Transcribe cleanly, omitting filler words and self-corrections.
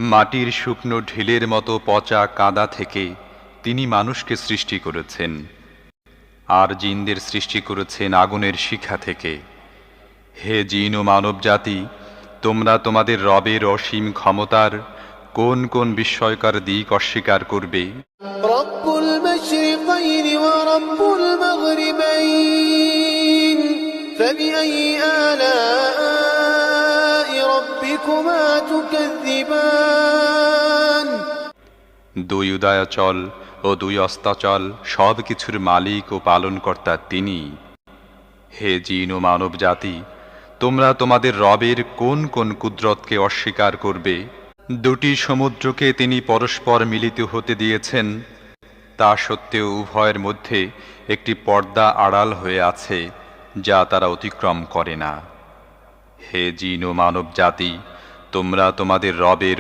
মাটির শুকনো ঢিলের মতো পচা কাদা থেকে তিনি মানুষকে সৃষ্টি করেছেন, আর জিনদের সৃষ্টি করেছেন আগুনের শিখা থেকে। হে জিন ও মানব জাতি, তোমরা তোমাদের রবের অসীম ক্ষমতার কোন কোন বিস্ময়কর দিক অস্বীকার করবে? রব্বুল মাশরিকাইন ওয়া রব্বুল মাগরিবাইন ফাবিআইয়ি আলাই রাব্বিকুমা তুকাযযিবান। দুই উদয়াচল ও দুই অস্তাচল সব কিছুর মালিক ও পালনকর্তা তিনি। হে জিন ও মানব জাতি, তোমরা তোমাদের রবের কোন কোন কুদরতকে অস্বীকার করবে? দুটি সমুদ্রকে তিনি পরস্পর মিলিত হতে দিয়েছেন, তা সত্ত্বেও উভয়ের মধ্যে একটি পর্দা আড়াল হয়ে আছে, যা তারা অতিক্রম করে না। হে জিন ও মানব জাতি, তোমরা তোমাদের রবের